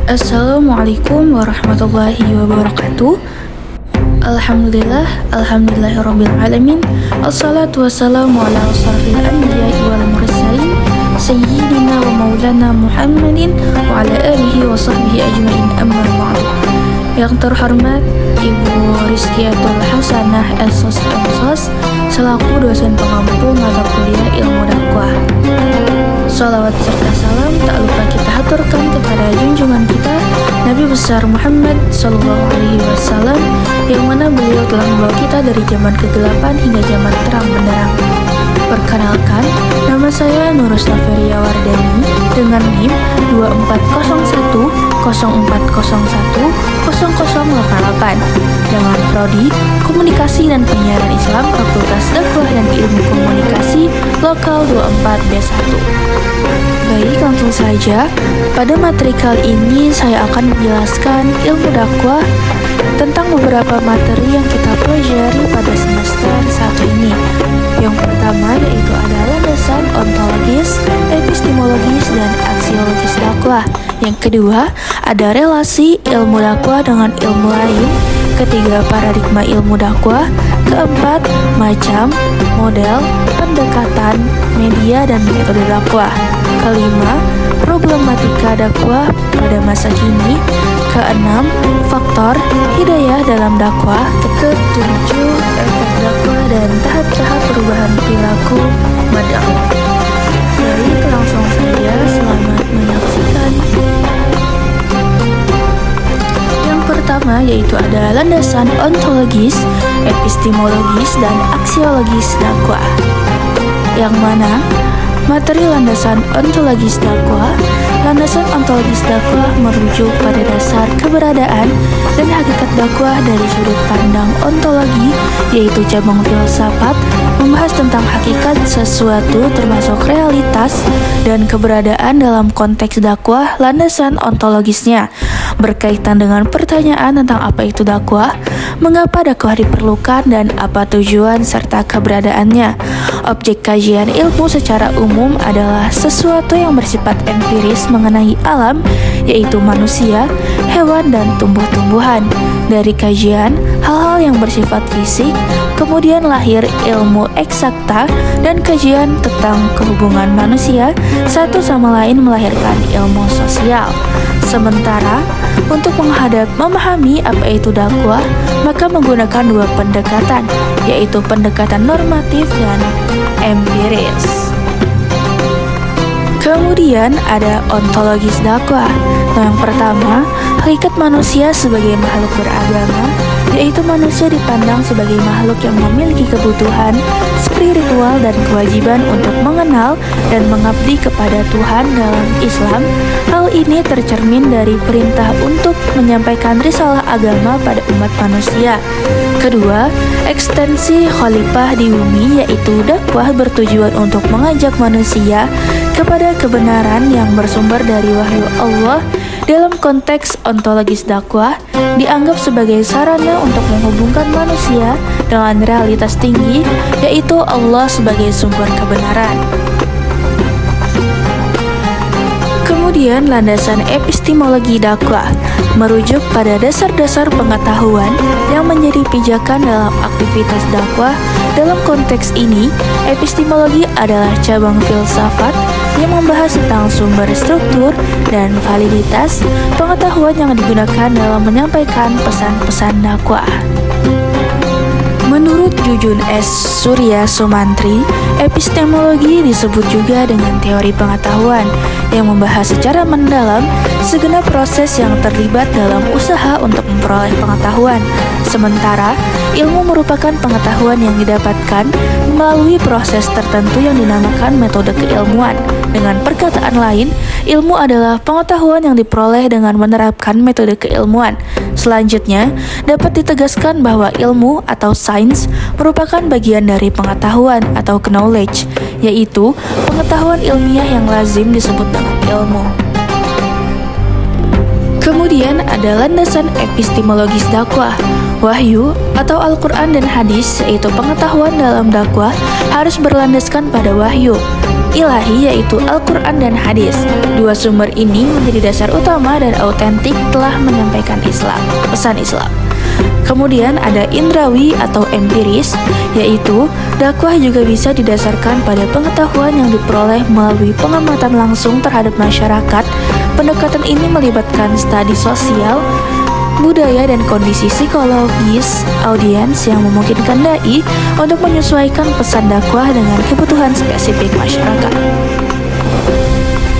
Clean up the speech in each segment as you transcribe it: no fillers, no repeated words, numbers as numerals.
Assalamualaikum warahmatullahi wabarakatuh. Alhamdulillahirrabbilalamin. Assalatu wassalamu ala asrafil anbiya'i wal mursalin Sayyidina wa maulana Muhammadin wa ala alihi wa sahbihi ajma'in, amma ba'du. Yang terhormat Ibu Rizkiatul Hasanah SOS selaku dosen pengampu mata kuliah ilmu dakwah. Sholawat serta salam tak lupa kita haturkan kepada junjungan kita Nabi besar Muhammad Sallallahu Alaihi Wasallam, yang mana beliau telah membawa kita dari zaman kegelapan hingga zaman terang benderang. Perkenalkan, nama saya Nurus Naferia Wardani dengan NIM 240104010088 dengan Prodi Komunikasi dan Penyiaran Islam Fakultas Dakwah dan Ilmu Komunikasi Lokal 24B1. Baik, langsung saja. Pada materi kali ini saya akan menjelaskan ilmu dakwah tentang beberapa materi yang kita pelajari pada semester 1 ini. Yang pertama yaitu ada landasan ontologis, epistemologis, dan aksiologis dakwah. Yang kedua ada relasi ilmu dakwah dengan ilmu lain. Ketiga, paradigma ilmu dakwah. Keempat, macam, model, pendekatan, media, dan metode dakwah. Kelima, problematika dakwah pada masa kini. Keenam, faktor hidayah dalam dakwah. Ketujuh, efek dakwah dan tahap-tahap perubahan perilaku berdakwah. Baik, langsung saja, selamat menyaksikan. Yang pertama yaitu ada landasan ontologis, epistemologis, dan aksiologis dakwah. Yang mana materi landasan ontologis dakwah. Landasan ontologis dakwah merujuk pada dasar keberadaan dan hakikat dakwah dari sudut pandang ontologi, yaitu cabang filsafat, membahas tentang hakikat sesuatu termasuk realitas dan keberadaan dalam konteks dakwah. Landasan ontologisnya berkaitan dengan pertanyaan tentang apa itu dakwah, mengapa dakwah diperlukan, dan apa tujuan serta keberadaannya. Objek kajian ilmu secara umum adalah sesuatu yang bersifat empiris mengenai alam, yaitu manusia, hewan, dan tumbuh-tumbuhan. Dari kajian hal-hal yang bersifat fisik, kemudian lahir ilmu eksakta dan kajian tentang kehubungan manusia satu sama lain melahirkan ilmu sosial. Sementara untuk memahami apa itu dakwah, maka menggunakan dua pendekatan, yaitu pendekatan normatif dan empiris. Kemudian ada ontologis dakwah. Yang pertama, hakikat manusia sebagai makhluk beragama, yaitu manusia dipandang sebagai makhluk yang memiliki kebutuhan spiritual dan kewajiban untuk mengenal dan mengabdi kepada Tuhan dalam Islam. Hal ini tercermin dari perintah untuk menyampaikan risalah agama pada umat manusia. Kedua, ekstensi khalifah di bumi, yaitu dakwah bertujuan untuk mengajak manusia kepada kebenaran yang bersumber dari wahyu Allah. Dalam konteks ontologis dakwah dianggap sebagai sarana untuk menghubungkan manusia dengan realitas tinggi, yaitu Allah sebagai sumber kebenaran. Kemudian landasan epistemologi dakwah merujuk pada dasar-dasar pengetahuan yang menjadi pijakan dalam aktivitas dakwah. Dalam konteks ini, epistemologi adalah cabang filsafat yang membahas tentang sumber, struktur, dan validitas pengetahuan yang digunakan dalam menyampaikan pesan-pesan dakwah. Menurut Jujun S. Surya Sumantri, epistemologi disebut juga dengan teori pengetahuan yang membahas secara mendalam segenap proses yang terlibat dalam usaha untuk memperoleh pengetahuan. Sementara ilmu merupakan pengetahuan yang didapatkan melalui proses tertentu yang dinamakan metode keilmuan. Dengan perkataan lain, ilmu adalah pengetahuan yang diperoleh dengan menerapkan metode keilmuan. Selanjutnya, dapat ditegaskan bahwa ilmu atau sains merupakan bagian dari pengetahuan atau knowledge, yaitu pengetahuan ilmiah yang lazim disebut dengan ilmu. Kemudian ada landasan epistemologis dakwah. Wahyu atau Al-Quran dan hadis, yaitu pengetahuan dalam dakwah, harus berlandaskan pada wahyu. ilahi yaitu Al-Quran dan hadis. Dua sumber ini menjadi dasar utama dan autentik telah menyampaikan pesan Islam. Kemudian ada indrawi atau empiris, yaitu dakwah juga bisa didasarkan pada pengetahuan yang diperoleh melalui pengamatan langsung terhadap masyarakat. Pendekatan ini melibatkan studi sosial, budaya, dan kondisi psikologis audiens yang memungkinkan dai untuk menyesuaikan pesan dakwah dengan kebutuhan spesifik masyarakat.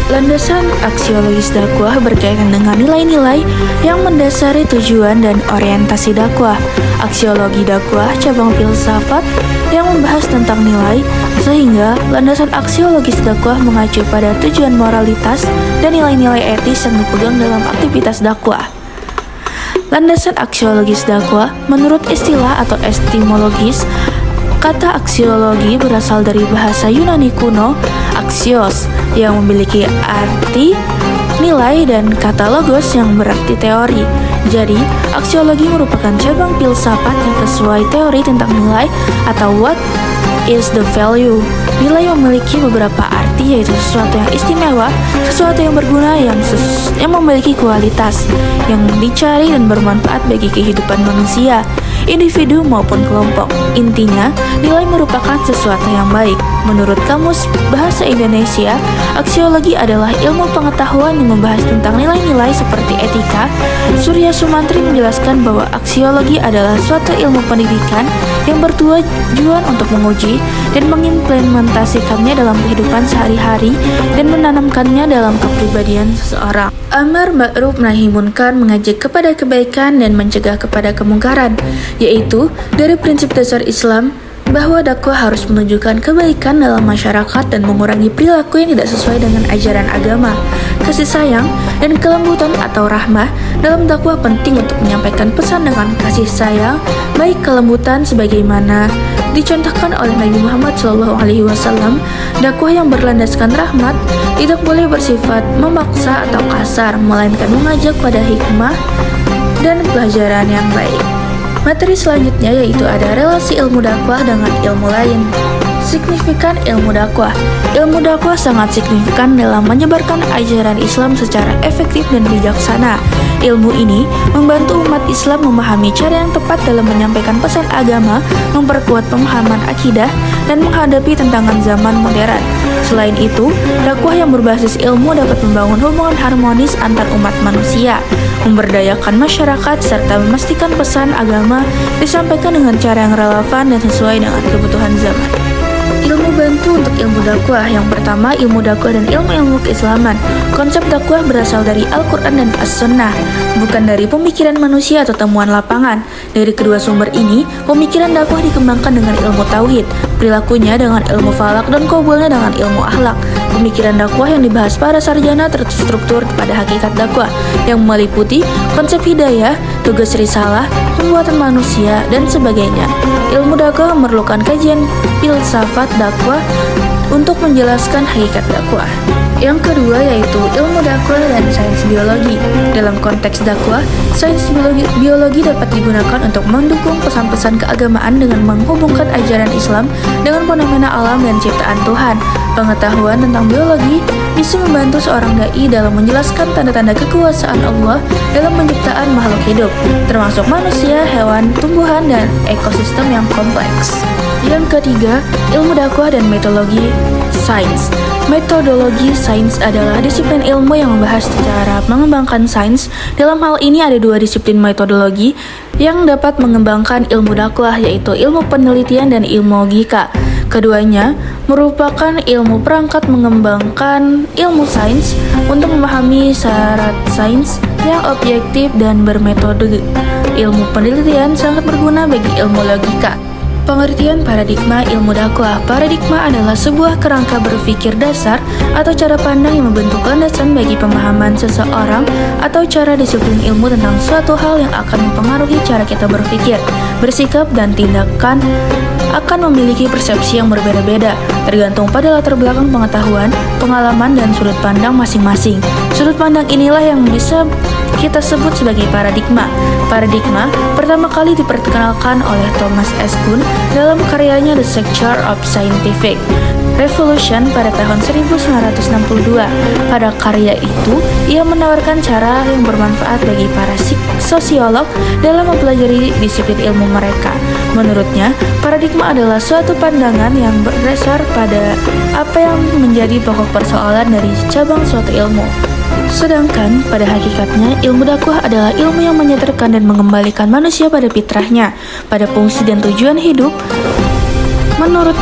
Landasan aksiologis dakwah berkaitan dengan nilai-nilai yang mendasari tujuan dan orientasi dakwah. Aksiologi dakwah cabang filsafat yang membahas tentang nilai, sehingga landasan aksiologis dakwah mengacu pada tujuan moralitas dan nilai-nilai etis yang dipegang dalam aktivitas dakwah. Landasan aksiologis dakwah menurut istilah atau etimologis, kata aksiologi berasal dari bahasa Yunani kuno aksios yang memiliki arti nilai dan kata logos yang berarti teori. Jadi, aksiologi merupakan cabang filsafat yang sesuai teori tentang nilai atau what is the value. Nilai memiliki beberapa arti, yaitu sesuatu yang istimewa, sesuatu yang berguna, yang memiliki kualitas, yang dicari dan bermanfaat bagi kehidupan manusia, individu maupun kelompok. Intinya, nilai merupakan sesuatu yang baik. Menurut Kamus Bahasa Indonesia, aksiologi adalah ilmu pengetahuan yang membahas tentang nilai-nilai seperti etika. Surya Sumantri menjelaskan bahwa aksiologi adalah suatu ilmu pendidikan yang bertujuan untuk menguji dan mengimplementasikannya dalam kehidupan sehari-hari dan menanamkannya dalam kepribadian seseorang. Amar ma'ruf nahi munkar, mengajak kepada kebaikan dan mencegah kepada kemungkaran, yaitu dari prinsip dasar Islam bahwa dakwah harus menunjukkan kebaikan dalam masyarakat dan mengurangi perilaku yang tidak sesuai dengan ajaran agama. Kasih sayang dan kelembutan atau rahmah dalam dakwah penting untuk menyampaikan pesan dengan kasih sayang, baik kelembutan sebagaimana dicontohkan oleh Nabi Muhammad SAW. Dakwah yang berlandaskan rahmat tidak boleh bersifat memaksa atau kasar, melainkan mengajak pada hikmah dan pelajaran yang baik. Materi selanjutnya yaitu ada relasi ilmu dakwah dengan ilmu lain. Signifikan ilmu dakwah. Ilmu dakwah sangat signifikan dalam menyebarkan ajaran Islam secara efektif dan bijaksana. Ilmu ini membantu umat Islam memahami cara yang tepat dalam menyampaikan pesan agama, memperkuat pemahaman akidah, dan menghadapi tantangan zaman modern. Selain itu, dakwah yang berbasis ilmu dapat membangun hubungan harmonis antar umat manusia, memberdayakan masyarakat, serta memastikan pesan agama disampaikan dengan cara yang relevan dan sesuai dengan kebutuhan zaman. Ilmu bantu untuk ilmu dakwah. Yang pertama, ilmu dakwah dan ilmu-ilmu keislaman. Konsep dakwah berasal dari Al-Quran dan As-Sunnah, bukan dari pemikiran manusia atau temuan lapangan. Dari kedua sumber ini, pemikiran dakwah dikembangkan dengan ilmu tauhid, perilakunya dengan ilmu falak, dan qaulnya dengan ilmu akhlak. Pemikiran dakwah yang dibahas para sarjana terstruktur kepada hakikat dakwah, yang meliputi konsep hidayah, tugas risalah, pembuatan manusia, dan sebagainya. Ilmu dakwah memerlukan kajian filsafat dakwah untuk menjelaskan hakikat dakwah. Yang kedua yaitu ilmu dakwah dan sains biologi. Dalam konteks dakwah, sains biologi dapat digunakan untuk mendukung pesan-pesan keagamaan dengan menghubungkan ajaran Islam dengan fenomena alam dan ciptaan Tuhan. Pengetahuan tentang biologi bisa membantu seorang dai dalam menjelaskan tanda-tanda kekuasaan Allah dalam penciptaan makhluk hidup, termasuk manusia, hewan, tumbuhan, dan ekosistem yang kompleks. Yang ketiga, ilmu dakwah dan metodologi sains. Metodologi sains adalah disiplin ilmu yang membahas cara mengembangkan sains. Dalam hal ini ada dua disiplin metodologi yang dapat mengembangkan ilmu dakwah, yaitu ilmu penelitian dan ilmu logika. Keduanya merupakan ilmu perangkat mengembangkan ilmu sains untuk memahami syarat sains yang objektif dan bermetode. Ilmu penelitian sangat berguna bagi ilmu logika. Pengertian paradigma ilmu dakwah. Paradigma adalah sebuah kerangka berpikir dasar atau cara pandang yang membentuk landasan bagi pemahaman seseorang atau cara disiplin ilmu tentang suatu hal yang akan mempengaruhi cara kita berpikir, bersikap, dan tindakan akan memiliki persepsi yang berbeda-beda, tergantung pada latar belakang pengetahuan, pengalaman, dan sudut pandang masing-masing. Sudut pandang inilah yang bisa kita sebut sebagai paradigma. Paradigma pertama kali diperkenalkan oleh Thomas S. Kuhn dalam karyanya The Structure of Scientific Revolution pada tahun 1962. Pada karya itu, ia menawarkan cara yang bermanfaat bagi para sosiolog dalam mempelajari disiplin ilmu mereka. Menurutnya, paradigma adalah suatu pandangan yang berdasar pada apa yang menjadi pokok persoalan dari cabang suatu ilmu. Sedangkan pada hakikatnya ilmu dakwah adalah ilmu yang menyadarkan dan mengembalikan manusia pada fitrahnya, pada fungsi dan tujuan hidup. Menurut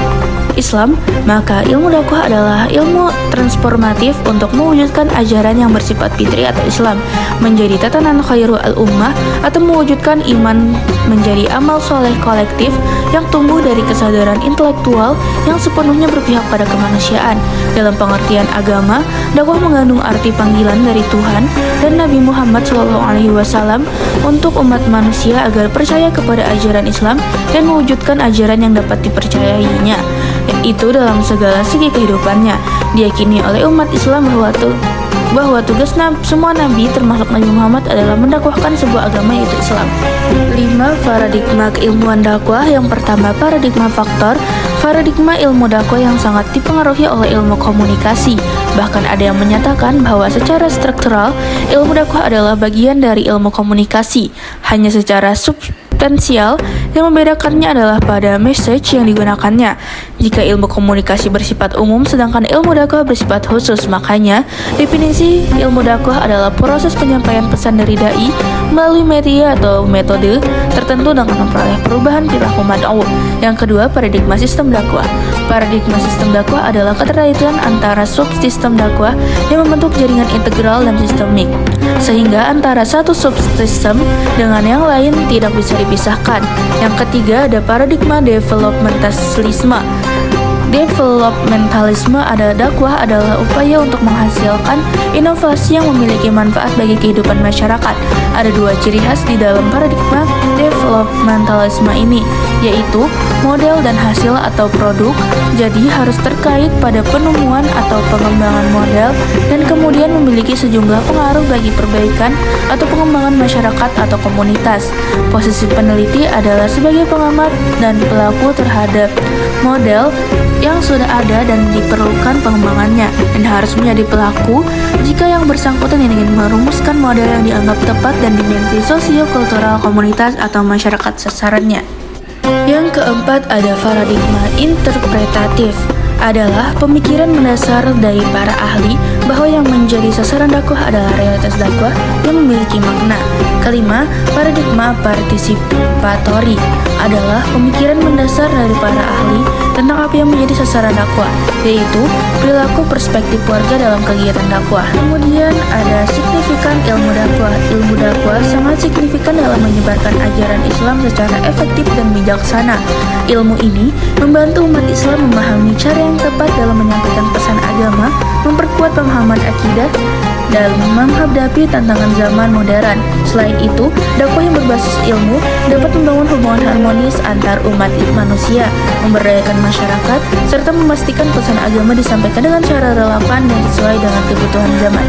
Islam, maka ilmu dakwah adalah ilmu transformatif untuk mewujudkan ajaran yang bersifat fitri atau Islam menjadi tatanan khairul al-ummah, atau mewujudkan iman menjadi amal soleh kolektif yang tumbuh dari kesadaran intelektual yang sepenuhnya berpihak pada kemanusiaan. Dalam pengertian agama, dakwah mengandung arti panggilan dari Tuhan dan Nabi Muhammad SAW untuk umat manusia agar percaya kepada ajaran Islam dan mewujudkan ajaran yang dapat dipercayainya, dan itu dalam segala segi kehidupannya. Diyakini oleh umat Islam bahwa tugas semua nabi termasuk Nabi Muhammad adalah mendakwahkan sebuah agama, yaitu Islam. 5. Paradigma keilmuan dakwah. Yang pertama, paradigma faktor. Paradigma ilmu dakwah yang sangat dipengaruhi oleh ilmu komunikasi. Bahkan ada yang menyatakan bahwa secara struktural ilmu dakwah adalah bagian dari ilmu komunikasi. Hanya secara substansial yang membedakannya adalah pada message yang digunakannya. Jika ilmu komunikasi bersifat umum, sedangkan ilmu dakwah bersifat khusus. Makanya, definisi ilmu dakwah adalah proses penyampaian pesan dari dai melalui media atau metode tertentu dengan memperoleh perubahan perilaku mad'u. Yang kedua, paradigma sistem dakwah. Paradigma sistem dakwah adalah keterkaitan antara subsistem dakwah yang membentuk jaringan integral dan sistemik, sehingga antara satu subsistem dengan yang lain tidak bisa dipisahkan. Yang ketiga, ada paradigma developmentalisme. Developmentalisme dakwah adalah upaya untuk menghasilkan inovasi yang memiliki manfaat bagi kehidupan masyarakat. Ada dua ciri khas di dalam paradigma developmentalisme ini, yaitu model dan hasil atau produk. Jadi harus terkait pada penemuan atau pengembangan model dan kemudian memiliki sejumlah pengaruh bagi perbaikan atau pengembangan masyarakat atau komunitas. Posisi peneliti adalah sebagai pengamat dan pelaku terhadap model yang sudah ada dan diperlukan pengembangannya, dan harus menjadi pelaku jika yang bersangkutan ingin merumuskan model yang dianggap tepat dan dimensi sosio-kultural komunitas atau masyarakat sasarannya. Yang keempat, ada paradigma interpretatif. Adalah pemikiran mendasar dari para ahli bahwa yang menjadi sasaran dakwah adalah realitas dakwah yang memiliki makna. Kelima, paradigma partisipatori adalah pemikiran mendasar dari para ahli tentang apa yang menjadi sasaran dakwah, yaitu perilaku perspektif warga dalam kegiatan dakwah. Kemudian ada signifikan ilmu dakwah. Ilmu dakwah sangat signifikan dalam menyebarkan ajaran Islam secara efektif dan bijaksana. Ilmu ini membantu umat Islam memahami cara yang tepat dalam menyampaikan pesan agama, memperkuat pemahaman akidah, dan menghadapi tantangan zaman modern. Selain itu, dakwah yang berbasis ilmu dapat membangun hubungan harmonis antar umat manusia, memberdayakan masyarakat, serta memastikan pesan agama disampaikan dengan cara relevan dan sesuai dengan kebutuhan zaman.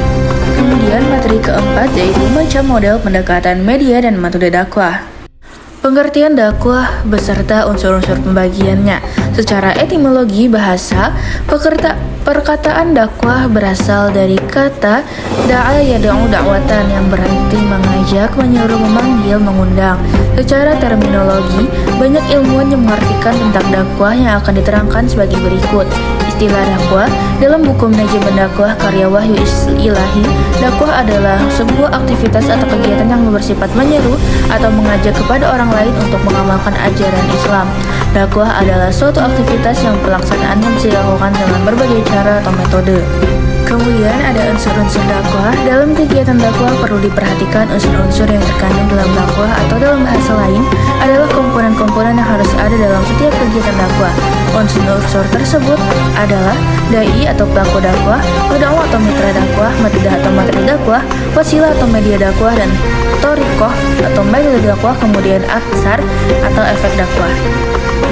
Kemudian materi keempat yaitu macam model pendekatan media dan metode dakwah. Pengertian dakwah beserta unsur-unsur pembagiannya. Secara etimologi bahasa, perkataan dakwah berasal dari kata da'a yad'u da'watan yang berarti mengajak, menyuruh, memanggil, mengundang. Secara terminologi, banyak ilmuwan yang mengartikan tentang dakwah yang akan diterangkan sebagai berikut. Istilah dakwah dalam buku manajemen dakwah karya Wahyu Ilahi, dakwah adalah sebuah aktivitas atau kegiatan yang bersifat menyeru atau mengajak kepada orang lain untuk mengamalkan ajaran Islam. Dakwah adalah suatu aktivitas yang pelaksanaannya bisa dilakukan dengan berbagai cara atau metode. Kemudian ada unsur-unsur dakwah. Dalam kegiatan dakwah perlu diperhatikan unsur-unsur yang terkandung dalam dakwah, atau dalam bahasa lain adalah komponen-komponen yang harus ada dalam setiap kegiatan dakwah. Unsur-unsur tersebut adalah dai atau pelaku dakwah, pendakwah atau mitra dakwah, metode atau materi dakwah, wasilah atau media dakwah, dan thariqah atau metode dakwah, kemudian atsar atau efek dakwah.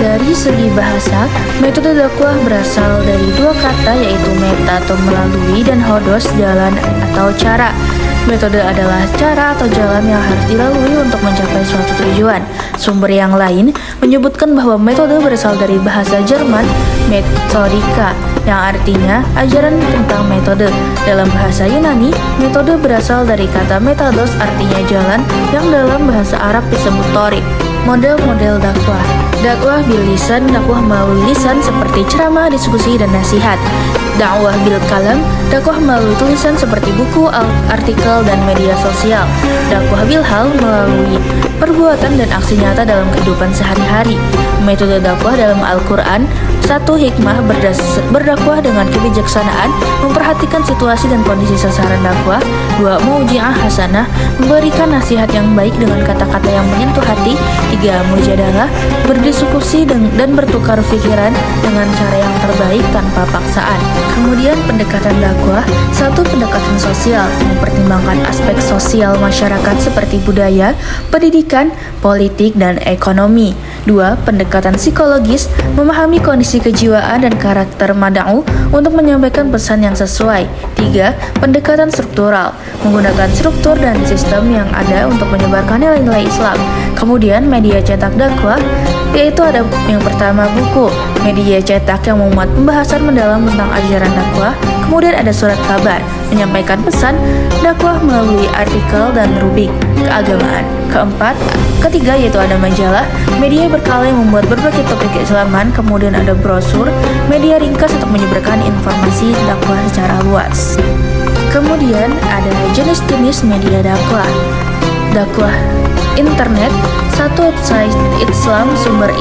Dari segi bahasa, metode dakwah berasal dari dua kata, yaitu meta atau melalui dan hodos jalan atau cara. Metode adalah cara atau jalan yang harus dilalui untuk mencapai suatu tujuan. Sumber yang lain menyebutkan bahwa metode berasal dari bahasa Jerman metodika, yang artinya ajaran tentang metode. Dalam bahasa Yunani, metode berasal dari kata metodos, artinya jalan, yang dalam bahasa Arab disebut torik. Model-model dakwah. Dakwah bil lisan, dakwah melalui lisan seperti ceramah, diskusi, dan nasihat. Dakwah bil kalam, dakwah melalui tulisan seperti buku, artikel, dan media sosial. Dakwah bil hal melalui perbuatan dan aksi nyata dalam kehidupan sehari-hari. Metode dakwah dalam Al-Quran: 1. Hikmah, berdakwah dengan kebijaksanaan, memperhatikan situasi dan kondisi sasaran dakwah. 2. Mauji'ah hasanah, memberikan nasihat yang baik dengan kata-kata yang menyentuh hati. 3. Mujadalah, berdiskusi dan bertukar pikiran dengan cara yang terbaik tanpa paksaan. Kemudian pendekatan dakwah. 1. Pendekatan sosial, mempertimbangkan aspek sosial masyarakat seperti budaya, pendidikan, politik, dan ekonomi. 2. Pendekatan psikologis, memahami kondisi kejiwaan dan karakter mad'u untuk menyampaikan pesan yang sesuai. 3. Pendekatan struktural, menggunakan struktur dan sistem yang ada untuk menyebarkan nilai-nilai Islam. Kemudian media cetak dakwah, yaitu ada yang pertama buku, media cetak yang memuat pembahasan mendalam tentang ajaran dakwah. Kemudian ada surat kabar, menyampaikan pesan dakwah melalui artikel dan rubrik keagamaan. Ketiga yaitu ada majalah, media berkala yang membuat berbagai topik keislaman. Kemudian ada brosur, media ringkas untuk menyebarkan informasi dakwah secara luas. Kemudian ada jenis-jenis media dakwah. Dakwah internet, 1. Website Islam, sumber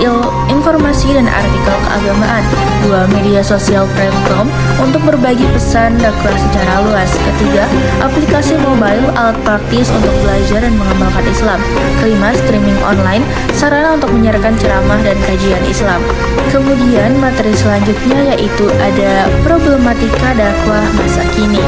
informasi dan artikel keagamaan. 2. Media sosial platform untuk berbagi pesan dakwah secara luas. Ketiga, aplikasi mobile, alat praktis untuk belajar dan mengamalkan Islam. Kelima, streaming online, sarana untuk menyiarkan ceramah dan kajian Islam. Kemudian materi selanjutnya yaitu ada problematika dakwah masa kini.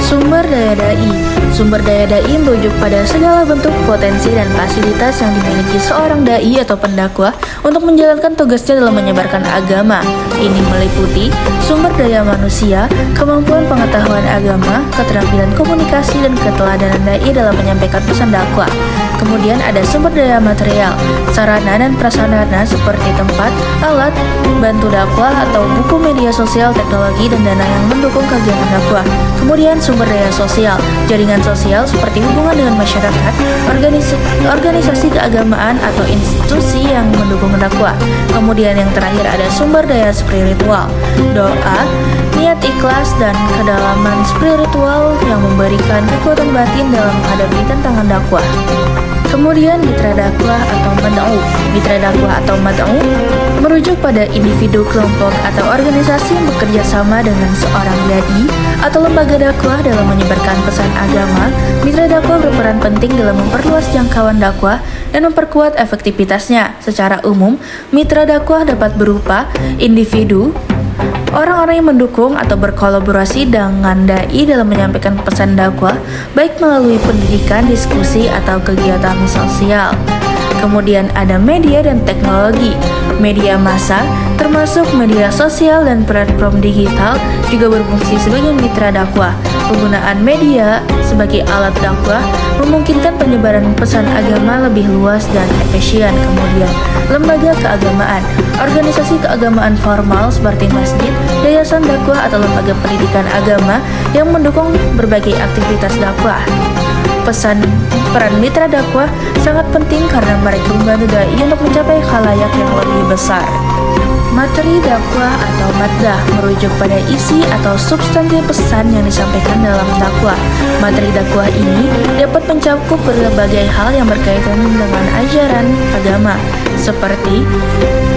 Sumber daya dai. Sumber daya dai merujuk pada segala bentuk potensi dan fasilitas yang dimiliki seorang dai atau pendakwah untuk menjalankan tugasnya dalam menyebarkan agama. Ini meliputi sumber daya manusia, kemampuan pengetahuan agama, keterampilan komunikasi, dan keteladanan dai dalam menyampaikan pesan dakwah. Kemudian ada sumber daya material, sarana dan prasarana seperti tempat, alat, bantu dakwah atau buku, media sosial, teknologi, dan dana yang mendukung kegiatan dakwah. Kemudian sumber daya sosial, jaringan sosial seperti hubungan dengan masyarakat, organisasi keagamaan atau institusi yang mendukung dakwah. Kemudian yang terakhir ada sumber daya spiritual, doa, niat ikhlas, dan kedalaman spiritual yang memberikan kekuatan batin dalam menghadapi tantangan dakwah. Kemudian mitra dakwah atau mad'u. Mitra dakwah atau mad'u merujuk pada individu, kelompok, atau organisasi yang bekerja sama dengan seorang dai atau lembaga dakwah dalam menyebarkan pesan agama. Mitra dakwah berperan penting dalam memperluas jangkauan dakwah dan memperkuat efektivitasnya. Secara umum, mitra dakwah dapat berupa individu, orang-orang yang mendukung atau berkolaborasi dengan dai dalam menyampaikan pesan dakwah, baik melalui pendidikan, diskusi, atau kegiatan sosial. Kemudian ada media dan teknologi. Media massa, termasuk media sosial dan platform digital, juga berfungsi sebagai mitra dakwah. Penggunaan media sebagai alat dakwah memungkinkan penyebaran pesan agama lebih luas dan efisien. Kemudian, lembaga keagamaan. Organisasi keagamaan formal seperti masjid, yayasan dakwah, atau lembaga pendidikan agama yang mendukung berbagai aktivitas dakwah. Peran mitra dakwah sangat penting karena mereka membantu dai untuk mencapai khalayak yang lebih besar. Materi dakwah atau maddah merujuk pada isi atau substansi pesan yang disampaikan dalam dakwah. Materi dakwah ini dapat mencakup berbagai hal yang berkaitan dengan ajaran agama, seperti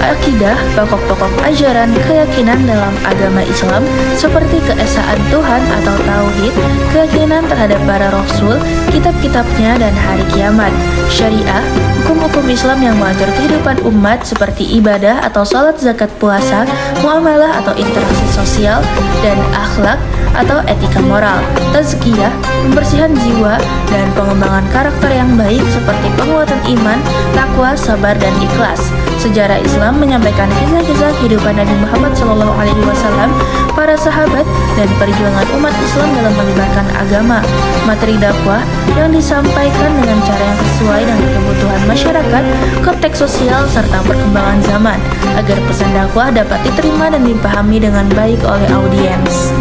akidah, pokok-pokok ajaran keyakinan dalam agama Islam seperti keesaan Tuhan atau tauhid, keyakinan terhadap para rasul, kitab-kitabnya, dan hari kiamat. Syariah, hukum-hukum Islam yang mengatur kehidupan umat seperti ibadah atau salat, zakat, puasa, muamalah atau interaksi sosial, dan akhlak atau etika moral. Tazkiyah, pembersihan jiwa dan pengembangan karakter yang baik seperti penguatan iman, takwa, sabar, dan ikhlas. Sejarah Islam menyampaikan kisah-kisah kehidupan Nabi Muhammad SAW, para sahabat, dan perjuangan umat Islam dalam menyebarkan agama. Materi dakwah yang disampaikan dengan cara yang sesuai dengan kebutuhan masyarakat, konteks sosial, serta perkembangan zaman, agar pesan dakwah dapat diterima dan dipahami dengan baik oleh audiens.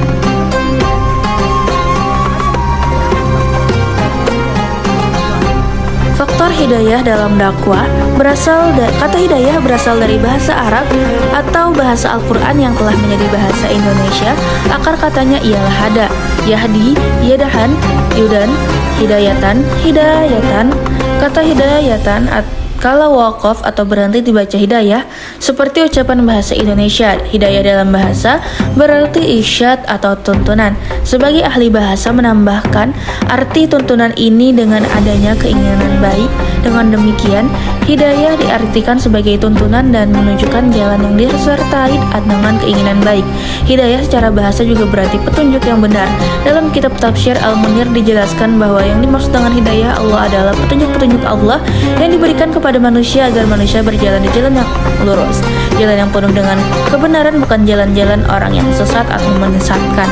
Faktor hidayah dalam dakwah kata hidayah berasal dari bahasa Arab atau bahasa Al-Quran yang telah menjadi bahasa Indonesia. Akar katanya ialah hada, yahdi, yadahan, yudan, hidayatan, hidayatan. Kata hidayatan kalau waqaf atau berhenti dibaca hidayah, seperti ucapan bahasa Indonesia, hidayah dalam bahasa berarti irsyad atau tuntunan. Sebagai ahli bahasa menambahkan arti tuntunan ini dengan adanya keinginan baik. Dengan demikian, hidayah diartikan sebagai tuntunan dan menunjukkan jalan yang disertai dengan keinginan baik. Hidayah secara bahasa juga berarti petunjuk yang benar. Dalam kitab Tafsir Al-Munir dijelaskan bahwa yang dimaksud dengan hidayah Allah adalah petunjuk-petunjuk Allah yang diberikan kepada manusia agar manusia berjalan di jalan yang lurus, jalan yang penuh dengan kebenaran, bukan jalan-jalan orang yang sesat atau menyesatkan.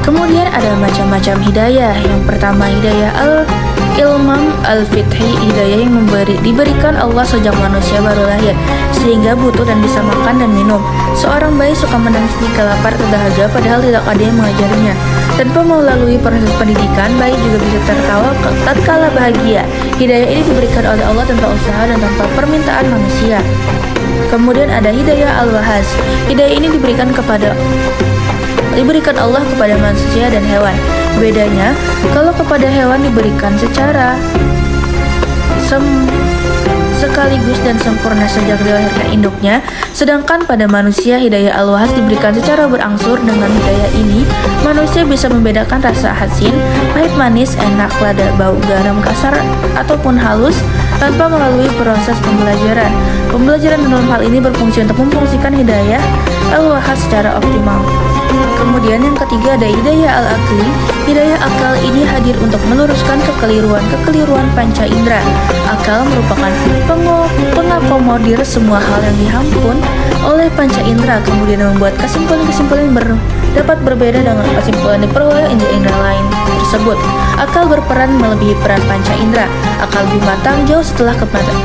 Kemudian ada macam-macam hidayah. Yang pertama, hidayah al-ilmam al-fithi, hidayah yang diberikan Allah sejak manusia baru lahir sehingga butuh dan bisa makan dan minum. Seorang bayi suka menangis jika lapar atau dahaga padahal tidak ada yang mengajarinya. Tanpa melalui proses pendidikan, bayi juga bisa tertawa tatkala bahagia. Hidayah ini diberikan oleh Allah tanpa usaha dan tanpa permintaan manusia. Kemudian ada hidayah al-wahaz. Hidayah ini diberikan Allah kepada manusia dan hewan. Bedanya, kalau kepada hewan diberikan secara sekaligus dan sempurna sejak dilahirkan induknya, sedangkan pada manusia hidayah al-wahaz diberikan secara berangsur. Dengan hidayah ini, manusia bisa membedakan rasa asin, pahit, manis, enak, lada, bau, garam, kasar, ataupun halus tanpa melalui proses pembelajaran. Pembelajaran dalam hal ini berfungsi untuk memfungsikan hidayah al-wahaz secara optimal. Kemudian yang ketiga ada hidayah al-akli. Hidayah akal ini hadir untuk meluruskan kekeliruan panca indera. Akal merupakan pengakomodir semua hal yang dihimpun oleh panca indera, kemudian membuat kesimpulan-kesimpulan dapat berbeda dengan kesimpulan diperoleh indera lain tersebut. Akal berperan melebihi peran panca indera. Akal lebih matang jauh setelah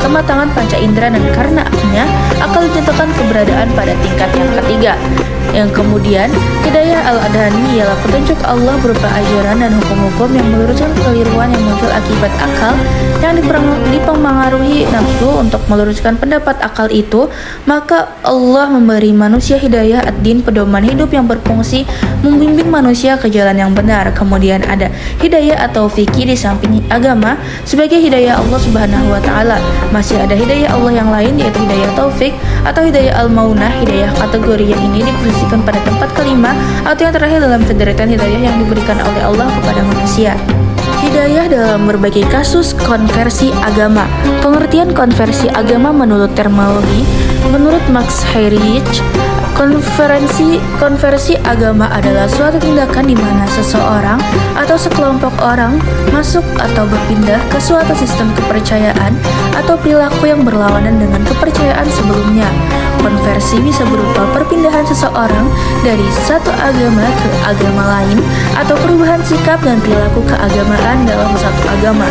kematangan panca indera, dan karenanya akal dinyatakan keberadaan pada tingkat yang ketiga. Yang kemudian, hidayah al-adhani ialah petunjuk Allah berupa ajaran dan hukum-hukum yang meluruskan kekeliruan yang muncul akibat akal yang dipengaruhi nafsu. Untuk meluruskan pendapat akal itu, maka Allah memberi manusia hidayah ad-din, pedoman hidup yang berfungsi membimbing manusia ke jalan yang benar. Kemudian ada hidayah atau fikih. Di samping agama sebagai hidayah Allah Subhanahu wa taala, masih ada hidayah Allah yang lain, yaitu hidayah taufik atau hidayah al-maunah. Hidayah kategori yang ini diposisikan pada tempat kelima atau yang terakhir dalam sederetan hidayah yang diberikan oleh Allah kepada manusia. Hidayah dalam berbagai kasus konversi agama. Pengertian konversi agama menurut terminologi, menurut Max Heinrich, konversi agama adalah suatu tindakan di mana seseorang atau sekelompok orang masuk atau berpindah ke suatu sistem kepercayaan atau perilaku yang berlawanan dengan kepercayaan sebelumnya. Konversi bisa berupa perpindahan seseorang dari satu agama ke agama lain atau perubahan sikap dan perilaku keagamaan dalam satu agama.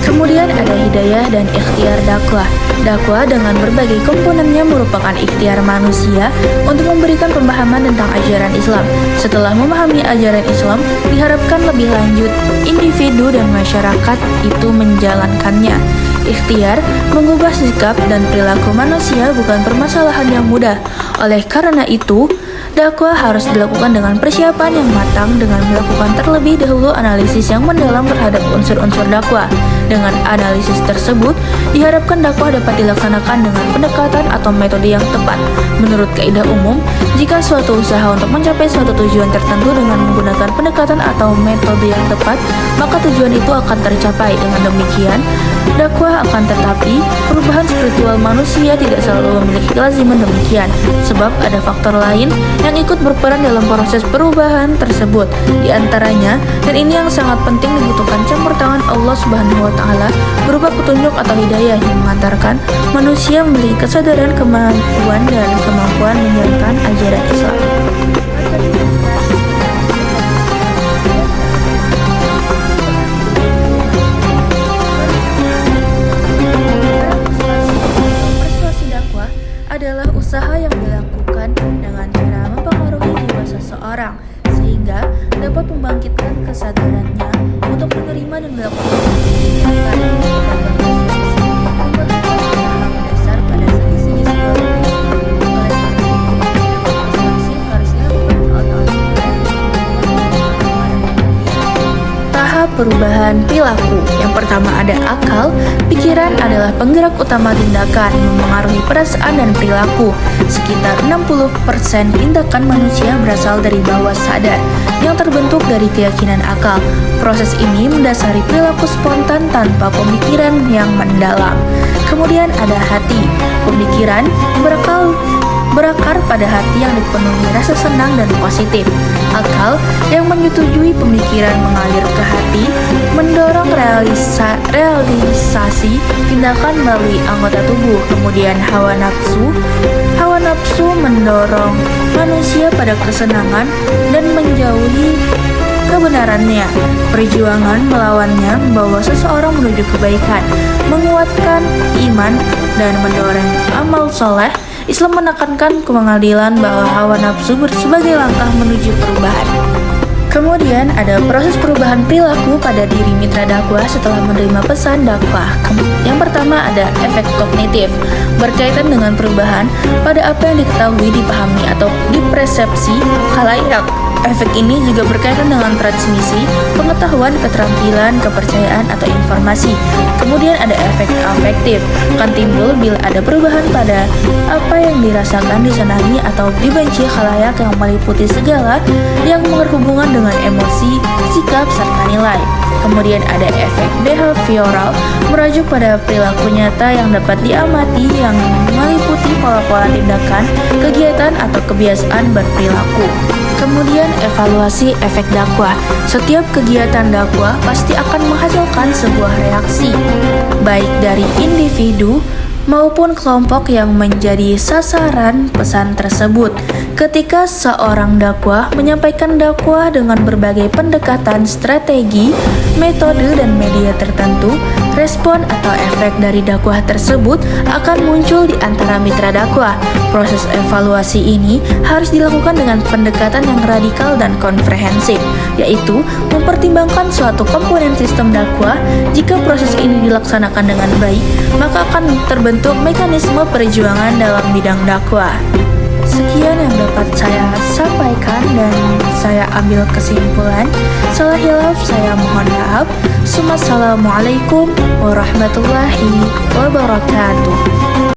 Kemudian ada hidayah dan ikhtiar dakwah. Dakwah dengan berbagai komponennya merupakan ikhtiar manusia untuk memberikan pemahaman tentang ajaran Islam. Setelah memahami ajaran Islam, diharapkan lebih lanjut individu dan masyarakat itu menjalankannya. Ikhtiar mengubah sikap dan perilaku manusia bukan permasalahan yang mudah. Oleh karena itu, dakwah harus dilakukan dengan persiapan yang matang dengan melakukan terlebih dahulu analisis yang mendalam terhadap unsur-unsur dakwah. Dengan analisis tersebut, diharapkan dakwah dapat dilaksanakan dengan pendekatan atau metode yang tepat. Menurut kaidah umum, jika suatu usaha untuk mencapai suatu tujuan tertentu dengan menggunakan pendekatan atau metode yang tepat, maka tujuan itu akan tercapai. Dengan demikian, dakwah akan tetapi perubahan spiritual manusia tidak selalu memiliki kelaziman demikian, sebab ada faktor lain yang ikut berperan dalam proses perubahan tersebut. Di antaranya, dan ini yang sangat penting, dibutuhkan campur tangan Allah Subhanahu wa Ta'ala berupa petunjuk atau hidayah yang mengantarkan manusia memiliki kesadaran, kemampuan dan kemampuan menjalankan ajaran Islam. Adalah usaha yang dilakukan dengan cara mempengaruhi jiwa seseorang sehingga dapat membangkitkan kesadarannya untuk menerima dan melakukan dasar pada segi-segi tahap perubahan perilaku. Yang pertama ada akal. Pikiran adalah penggerak utama tindakan, memengaruhi perasaan dan perilaku. Sekitar 60% tindakan manusia berasal dari bawah sadar yang terbentuk dari keyakinan akal. Proses ini mendasari perilaku spontan tanpa pemikiran yang mendalam. Kemudian ada hati. Pemikiran berakar pada hati yang dipenuhi rasa senang dan positif. Akal yang menyetujui pemikiran mengalir ke hati, mendorong realisasi tindakan melalui anggota tubuh. Kemudian hawa nafsu mendorong manusia pada kesenangan dan menjauhi kebenarannya. Perjuangan melawannya membawa seseorang menuju kebaikan, menguatkan iman dan mendorong amal soleh. Islam menekankan pengadilan bahwa hawa nafsu sebagai langkah menuju perubahan. Kemudian ada proses perubahan perilaku pada diri mitra dakwah setelah menerima pesan dakwah. Yang pertama ada efek kognitif, berkaitan dengan perubahan pada apa yang diketahui, dipahami, atau dipersepsi khalayak. Efek ini juga berkaitan dengan transmisi, pengetahuan, keterampilan, kepercayaan, atau informasi. Kemudian ada efek afektif, akan timbul bila ada perubahan pada apa yang dirasakan, disenangi, atau dibenci khalayak yang meliputi segala yang berhubungan dengan emosi, sikap, serta nilai. Kemudian ada efek behavioral, merujuk pada perilaku nyata yang dapat diamati yang meliputi pola-pola tindakan, kegiatan, atau kebiasaan berperilaku. Kemudian evaluasi efek dakwah. Setiap kegiatan dakwah pasti akan menghasilkan sebuah reaksi, baik dari individu maupun kelompok yang menjadi sasaran pesan tersebut. Ketika seorang dakwah menyampaikan dakwah dengan berbagai pendekatan, strategi, metode, dan media tertentu, respon atau efek dari dakwah tersebut akan muncul di antara mitra dakwah. Proses evaluasi ini harus dilakukan dengan pendekatan yang radikal dan komprehensif, yaitu mempertimbangkan suatu komponen sistem dakwah. Jika proses ini dilaksanakan dengan baik, maka akan terbentuk mekanisme perjuangan dalam bidang dakwah. Sekian yang dapat saya sampaikan dan saya ambil kesimpulan. Salah hilaf saya mohon maaf. Assalamualaikum warahmatullahi wabarakatuh.